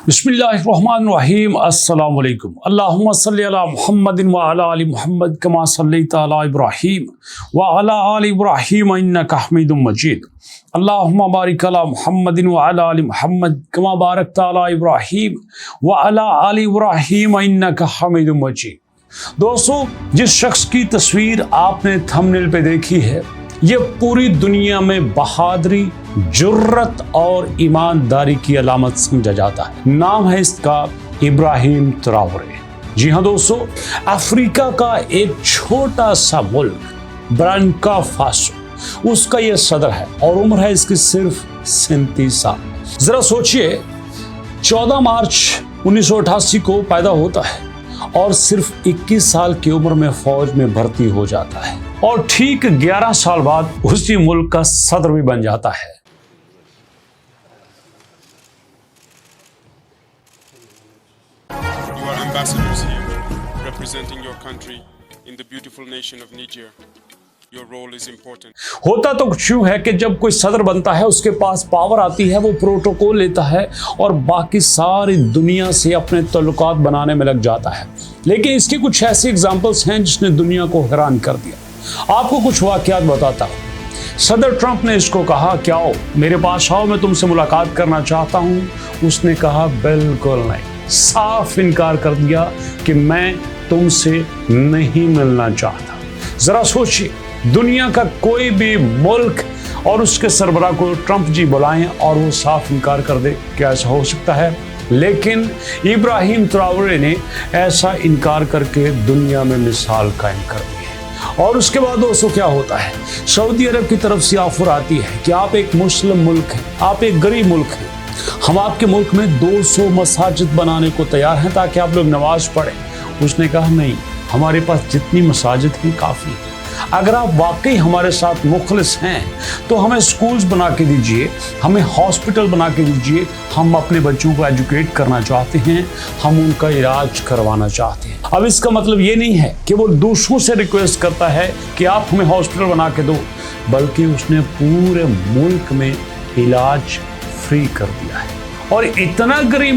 बिस्मिल्लाहिर्रहमानिर्रहीम अस्सलामु अलैकुम अल्लाहुम्मा सल्ली अला मुहम्मदिन व अला आलि मुहम्मद कमा सल्लैता अला इब्राहीम व अला आलि इब्राहीम इन्नका हमीदुम मजीद अल्लाहुम्मा बारिक अला मुहम्मदिन व अला आलि मुहम्मद कमा बारकता अला इब्राहीम व अला आलि इब्राहीम इन्नका हमीदुम मजीद। दोस्तों, जिस शख्स की तस्वीर आपने थंबनेल पे देखी है, ये पूरी दुनिया में बहादुरी, जुर्रत और ईमानदारी की अलामत समझा जाता है। नाम है इसका इब्राहीम ट्राओरे। जी हाँ दोस्तों, अफ्रीका का एक छोटा सा मुल्क बुर्किना फासो, उसका ये सदर है और उम्र है इसकी सिर्फ 37 साल। जरा सोचिए, 14 मार्च 1988 को पैदा होता है और सिर्फ 21 साल की उम्र में फौज में भर्ती हो जाता है और ठीक 11 साल बाद उसी मुल्क का सदर भी बन जाता है। You are ambassadors here, representing your country in the beautiful nation of Niger. Your role is important. होता तो कुछ यूं है कि जब कोई सदर बनता है, उसके पास पावर आती है, वो प्रोटोकॉल लेता है और बाकी सारी दुनिया से अपने ताल्लुकात बनाने में लग जाता है। लेकिन इसकी कुछ ऐसी एग्जांपल्स हैं जिसने दुनिया को हैरान कर दिया। आपको कुछ वाकयात बताता हूँ। सदर ट्रंप ने इसको कहा कि आओ मेरे पास आओ, मैं तुमसे मुलाकात करना चाहता हूँ। उसने कहा बिल्कुल नहीं, साफ इनकार कर दिया कि मैं तुमसे नहीं मिलना चाहता। जरा सोचिए, दुनिया का कोई भी मुल्क और उसके सरबराह को ट्रंप जी बुलाएं और वो साफ इनकार कर दे, क्या ऐसा हो सकता है? लेकिन इब्राहीम ट्राओरे ने ऐसा इनकार करके दुनिया में मिसाल कायम कर दी है। और उसके बाद दोस्तों क्या होता है, सऊदी अरब की तरफ से ऑफर आती है कि आप एक मुस्लिम मुल्क हैं, आप एक गरीब मुल्क हैं, हम आपके मुल्क में 200 मसाजिद बनाने को तैयार हैं ताकि आप लोग नमाज पढ़ें। उसने कहा नहीं, हमारे पास जितनी मसाजिद हैं काफ़ी है। अगर आप वाकई हमारे साथ मुखलिस हैं तो हमें स्कूल्स बना के दीजिए, हमें हॉस्पिटल बना के दीजिए। हम अपने बच्चों को एजुकेट करना चाहते हैं, हम उनका इलाज करवाना चाहते हैं। अब इसका मतलब ये नहीं है कि वो दूसरों से रिक्वेस्ट करता है कि आप हमें हॉस्पिटल बना के दो, बल्कि उसने पूरे मुल्क में इलाज फ्री कर दिया है। और इतना गरीब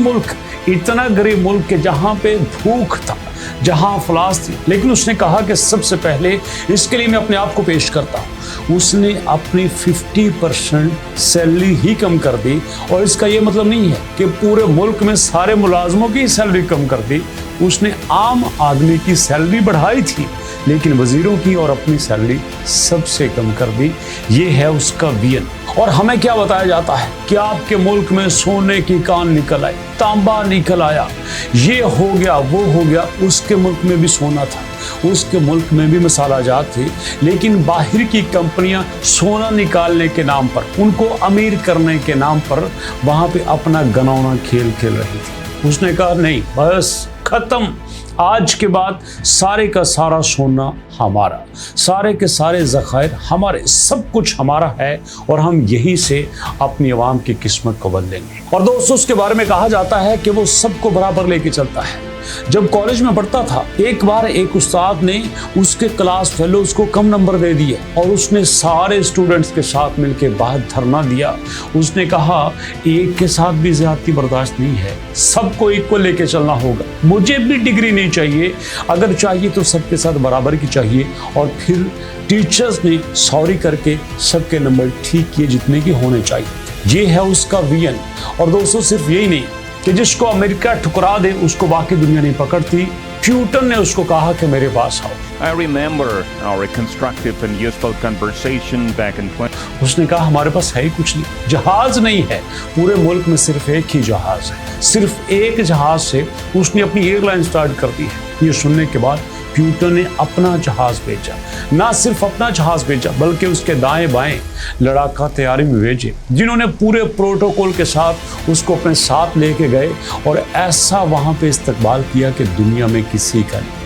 मुल्क के जहाँ पे भूख था, जहाँ अफलास थी, लेकिन उसने कहा कि सबसे पहले इसके लिए मैं अपने आप को पेश करता हूँ। उसने अपनी 50% सैलरी ही कम कर दी। और इसका ये मतलब नहीं है कि पूरे मुल्क में सारे मुलाजमों की सैलरी कम कर दी। उसने आम आदमी की सैलरी बढ़ाई थी, लेकिन वजीरों की और अपनी सैलरी सबसे कम कर दी। ये है उसका विजन। और हमें क्या बताया जाता है कि आपके मुल्क में सोने की कान निकल आई, तांबा निकल आया, ये हो गया, वो हो गया। उसके मुल्क में भी सोना था, उसके मुल्क में भी मसाला जात थे, लेकिन बाहर की कंपनियां सोना निकालने के नाम पर, उनको अमीर करने के नाम पर वहां पे अपना घिनौना खेल खेल रही थी। उसने कहा नहीं, बस खत्म, आज के बाद सारे का सारा सोना हमारा, सारे के सारे ज़खायर हमारे, सब कुछ हमारा है और हम यहीं से अपनी आवाम की किस्मत को बदलेंगे। और दोस्तों, उसके बारे में कहा जाता है कि वो सबको बराबर लेके चलता है। जब कॉलेज में पढ़ता था, एक बार एक उस्ताद ने उसके क्लास फेलोज को कम नंबर दे दिए और उसने सारे स्टूडेंट्स के साथ मिलकर बाहर धरना दिया। उसने कहा एक के साथ भी ज्यादती बर्दाश्त नहीं है, सबको इक्वल लेके चलना होगा। मुझे भी डिग्री नहीं चाहिए, अगर चाहिए तो सबके साथ बराबर की चाहिए। और फिर टीचर्स ने सॉरी करके सबके नंबर ठीक किए जितने की होने चाहिए। ये है उसका विजन। और दोस्तों, सिर्फ यही नहीं कि जिसको अमेरिका ठुकरा दे उसको बाकी दुनिया नहीं पकड़ती। प्यूटन ने उसको कहा कि मेरे पास आओ। I remember our constructive and useful conversation back in 20. उसने कहा हमारे पास है ही कुछ नहीं, जहाज नहीं है, पूरे मुल्क में सिर्फ एक ही जहाज है। सिर्फ एक जहाज से उसने अपनी एयरलाइन स्टार्ट कर दी है। ये सुनने के बाद प्यूटन ने अपना जहाज भेजा, ना सिर्फ अपना जहाज भेजा बल्कि उसके दाएं बाएं लड़ाका तैयारी में भेजे, जिन्होंने पूरे प्रोटोकॉल के साथ उसको अपने साथ लेके गए और ऐसा वहां पे इस्तकबाल किया कि दुनिया में किसी का नहीं।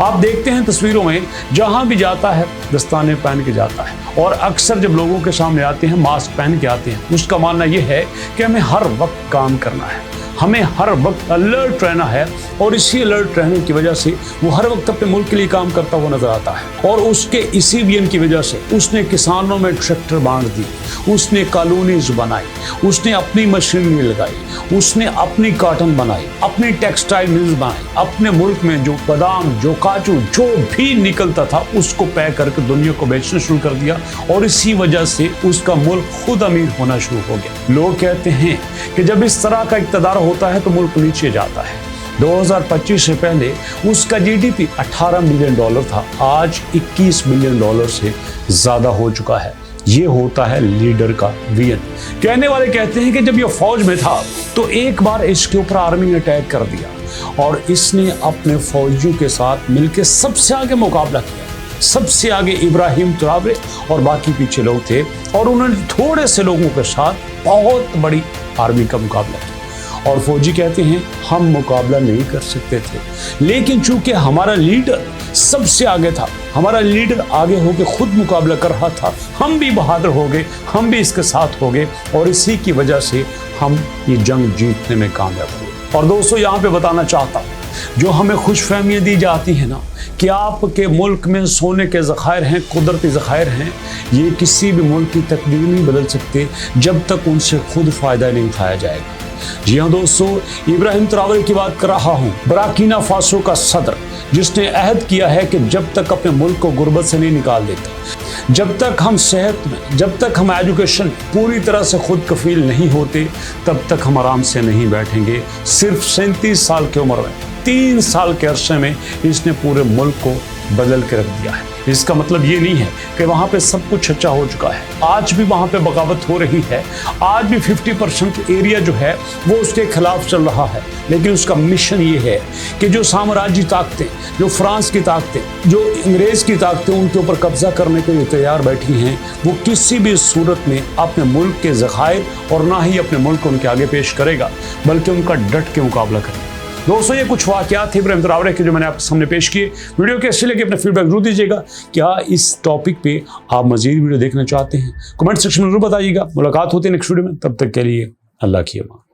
आप देखते हैं तस्वीरों में, जहां भी जाता है दस्ताने पहन के जाता है और अक्सर जब लोगों के सामने आते हैं मास्क पहन के आते हैं। उसका मानना यह है कि हमें हर वक्त काम करना है, हमें हर वक्त अलर्ट रहना है और इसी अलर्ट रहने की वजह से वो हर वक्त अपने मुल्क के लिए काम करता हुआ नजर आता है। और उसके इसी विजन की वजह से उसने किसानों में ट्रैक्टर बांट दिए, उसने कॉलोनीज बनाई, उसने अपनी मशीनरी लगाई, उसने अपनी कॉटन बनाई, अपनी टेक्सटाइल मिल्स बनाई, अपने मुल्क में जो बादाम, जो काजू, जो भी निकलता था उसको पैक करके दुनिया को बेचना शुरू कर दिया और इसी वजह से उसका मुल्क खुद अमीर होना शुरू हो गया। लोग कहते हैं कि जब इस तरह का इक़्तिदार होता है तो मुल्क नीचे जाता है। 2025 से पहले उसका जीडीपी 18 बिलियन डॉलर था, आज 21 बिलियन डॉलर से ज्यादा हो चुका है। ये होता है लीडर का विजन। कहने वाले कहते हैं कि जब ये फौज में था तो एक बार इसके ऊपर आर्मी ने अटैक कर दिया और इसने अपने फौजियों के साथ मिलकर सबसे आगे मुकाबला किया। सबसे आगे इब्राहिम ट्रावरे और बाकी पीछे लोग थे और उन्होंने थोड़े से लोगों के साथ बहुत बड़ी आर्मी का मुकाबला किया। और फौजी कहते हैं हम मुकाबला नहीं कर सकते थे, लेकिन चूंकि हमारा लीडर सबसे आगे था, हमारा लीडर आगे होके खुद मुकाबला कर रहा था, हम भी बहादुर हो गए, हम भी इसके साथ हो गए और इसी की वजह से हम ये जंग जीतने में कामयाब हुए। और दोस्तों यहाँ पे बताना चाहता हूँ, जो हमें खुशफहमियाँ दी जाती हैं ना कि आपके मुल्क में सोने के ज़खायर हैं, कुदरती ज़खायर हैं, ये किसी भी मुल्क की तकदीर नहीं बदल सकते जब तक उनसे खुद फ़ायदा नहीं उठाया जाएगा। जी हाँ दोस्तों, इब्राहिम ट्रावरे की बात कर रहा हूँ, बुर्किना फासो का सदर, जिसने अहद किया है कि जब तक अपने मुल्क को गुर्बत से नहीं निकाल देते, जब तक हम सेहत में, जब तक हम एजुकेशन पूरी तरह से खुद कफील नहीं होते, तब तक हम आराम से नहीं बैठेंगे। सिर्फ 37 साल की उम्र में 3 साल के अरसे में इसने पूरे मुल्क को बदल के रख दिया है। इसका मतलब ये नहीं है कि वहाँ पे सब कुछ अच्छा हो चुका है, आज भी वहाँ पे बगावत हो रही है, आज भी 50% एरिया जो है वो उसके खिलाफ चल रहा है। लेकिन उसका मिशन ये है कि जो साम्राज्य ताकतें, जो फ्रांस की ताकतें, जो अंग्रेज़ की ताकतें उनके ऊपर कब्जा करने के लिए तैयार बैठी हैं, वो किसी भी सूरत में अपने मुल्क के ज़खायर और ना ही अपने मुल्क को उनके आगे पेश करेगा, बल्कि उनका डट के मुकाबला करेगा। दोस्तों, ये कुछ वाक़यात थे इब्राहिम ट्रावरे के जो मैंने आपके सामने पेश किए। वीडियो कैसे लगे अपना फीडबैक जरूर दीजिएगा। क्या इस टॉपिक पे आप मज़ीद वीडियो देखना चाहते हैं? कमेंट सेक्शन में जरूर बताइएगा। मुलाकात होती है नेक्स्ट वीडियो में, तब तक के लिए अल्लाह की अमान।